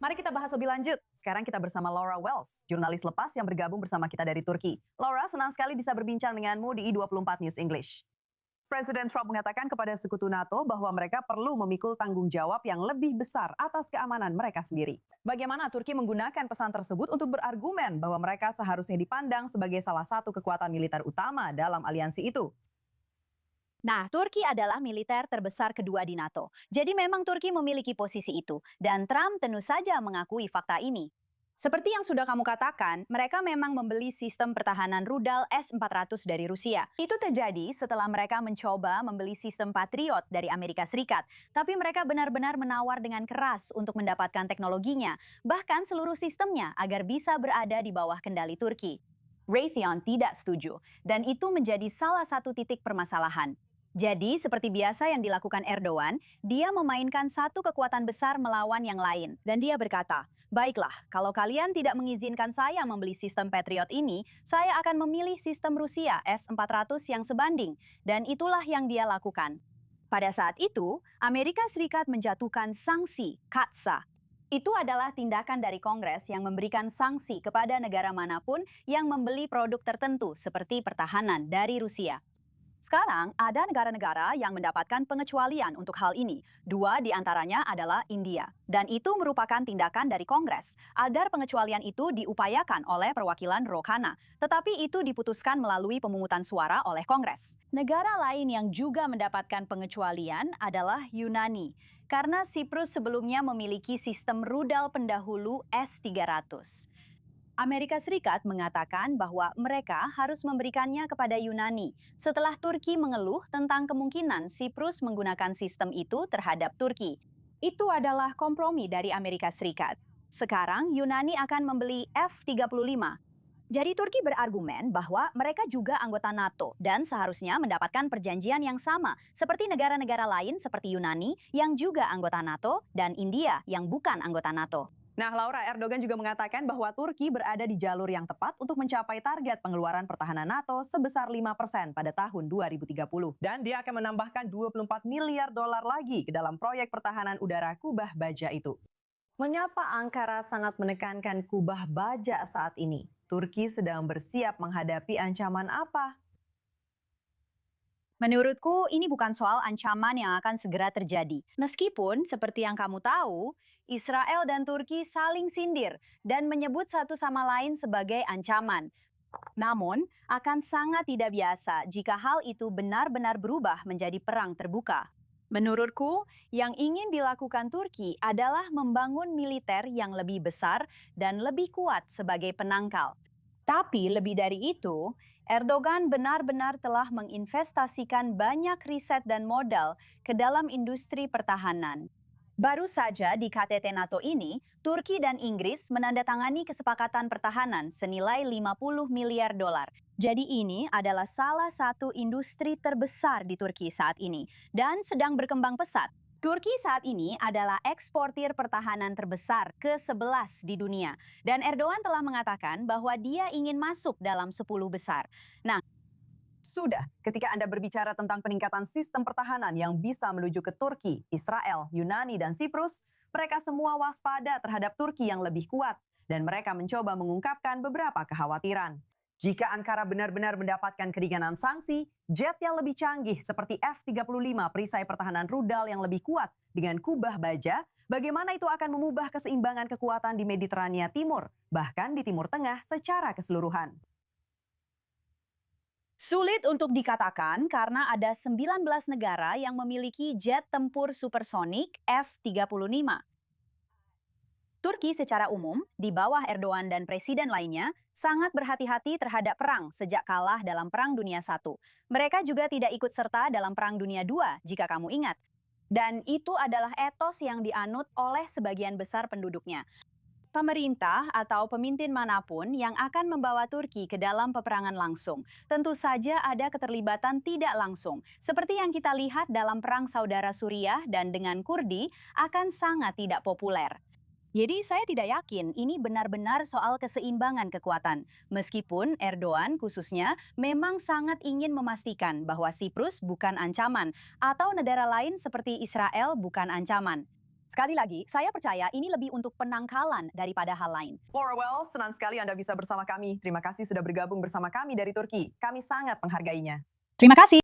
Mari kita bahas lebih lanjut. Sekarang kita bersama Laura Wells, jurnalis lepas yang bergabung bersama kita dari Turki. Laura, senang sekali bisa berbincang denganmu di I24 News English. Presiden Trump mengatakan kepada sekutu NATO bahwa mereka perlu memikul tanggung jawab yang lebih besar atas keamanan mereka sendiri. Bagaimana Turki menggunakan pesan tersebut untuk berargumen bahwa mereka seharusnya dipandang sebagai salah satu kekuatan militer utama dalam aliansi itu? Nah, Turki adalah militer terbesar kedua di NATO. Jadi memang Turki memiliki posisi itu. Dan Trump tentu saja mengakui fakta ini. Seperti yang sudah kamu katakan, mereka memang membeli sistem pertahanan rudal S-400 dari Rusia. Itu terjadi setelah mereka mencoba membeli sistem Patriot dari Amerika Serikat. Tapi mereka benar-benar menawar dengan keras untuk mendapatkan teknologinya, bahkan seluruh sistemnya agar bisa berada di bawah kendali Turki. Raytheon tidak setuju, dan itu menjadi salah satu titik permasalahan. Jadi, seperti biasa yang dilakukan Erdogan, dia memainkan satu kekuatan besar melawan yang lain. Dan dia berkata, baiklah, kalau kalian tidak mengizinkan saya membeli sistem Patriot ini, saya akan memilih sistem Rusia S-400 yang sebanding. Dan itulah yang dia lakukan. Pada saat itu, Amerika Serikat menjatuhkan sanksi CAATSA. Itu adalah tindakan dari Kongres yang memberikan sanksi kepada negara manapun yang membeli produk tertentu seperti pertahanan dari Rusia. Sekarang, ada negara-negara yang mendapatkan pengecualian untuk hal ini. 2 di antaranya adalah India. Dan itu merupakan tindakan dari Kongres, agar pengecualian itu diupayakan oleh perwakilan Rokhana. Tetapi itu diputuskan melalui pemungutan suara oleh Kongres. Negara lain yang juga mendapatkan pengecualian adalah Yunani. Karena Siprus sebelumnya memiliki sistem rudal pendahulu S-300. Amerika Serikat mengatakan bahwa mereka harus memberikannya kepada Yunani setelah Turki mengeluh tentang kemungkinan Siprus menggunakan sistem itu terhadap Turki. Itu adalah kompromi dari Amerika Serikat. Sekarang Yunani akan membeli F-35. Jadi Turki berargumen bahwa mereka juga anggota NATO dan seharusnya mendapatkan perjanjian yang sama seperti negara-negara lain seperti Yunani yang juga anggota NATO dan India yang bukan anggota NATO. Nah, Laura, Erdogan juga mengatakan bahwa Turki berada di jalur yang tepat untuk mencapai target pengeluaran pertahanan NATO sebesar 5% pada tahun 2030. Dan dia akan menambahkan 24 miliar dolar lagi ke dalam proyek pertahanan udara Kubah Baja itu. Mengapa Ankara sangat menekankan Kubah Baja saat ini? Turki sedang bersiap menghadapi ancaman apa? Menurutku, ini bukan soal ancaman yang akan segera terjadi. Meskipun, seperti yang kamu tahu, Israel dan Turki saling sindir dan menyebut satu sama lain sebagai ancaman. Namun, akan sangat tidak biasa jika hal itu benar-benar berubah menjadi perang terbuka. Menurutku, yang ingin dilakukan Turki adalah membangun militer yang lebih besar dan lebih kuat sebagai penangkal. Tapi lebih dari itu, Erdogan benar-benar telah menginvestasikan banyak riset dan modal ke dalam industri pertahanan. Baru saja di KTT NATO ini, Turki dan Inggris menandatangani kesepakatan pertahanan senilai 50 miliar dolar. Jadi ini adalah salah satu industri terbesar di Turki saat ini dan sedang berkembang pesat. Turki saat ini adalah eksportir pertahanan terbesar ke-11 di dunia. Dan Erdogan telah mengatakan bahwa dia ingin masuk dalam 10 besar. Nah, sudah, ketika Anda berbicara tentang peningkatan sistem pertahanan yang bisa menuju ke Turki, Israel, Yunani, dan Siprus, mereka semua waspada terhadap Turki yang lebih kuat. Dan mereka mencoba mengungkapkan beberapa kekhawatiran. Jika Ankara benar-benar mendapatkan keringanan sanksi, jet yang lebih canggih seperti F-35 perisai pertahanan rudal yang lebih kuat dengan Kubah Baja, bagaimana itu akan mengubah keseimbangan kekuatan di Mediterania Timur, bahkan di Timur Tengah secara keseluruhan? Sulit untuk dikatakan karena ada 19 negara yang memiliki jet tempur supersonik F-35. Turki secara umum, di bawah Erdogan dan presiden lainnya, sangat berhati-hati terhadap perang sejak kalah dalam Perang Dunia I. Mereka juga tidak ikut serta dalam Perang Dunia II, jika kamu ingat. Dan itu adalah etos yang dianut oleh sebagian besar penduduknya. Pemerintah atau pemimpin manapun yang akan membawa Turki ke dalam peperangan langsung, tentu saja ada keterlibatan tidak langsung. Seperti yang kita lihat dalam Perang Saudara Suriah dan dengan Kurdi, akan sangat tidak populer. Jadi saya tidak yakin ini benar-benar soal keseimbangan kekuatan. Meskipun Erdogan khususnya memang sangat ingin memastikan bahwa Siprus bukan ancaman atau negara lain seperti Israel bukan ancaman. Sekali lagi, saya percaya ini lebih untuk penangkalan daripada hal lain. Laura Wells, senang sekali Anda bisa bersama kami. Terima kasih sudah bergabung bersama kami dari Turki. Kami sangat menghargainya. Terima kasih.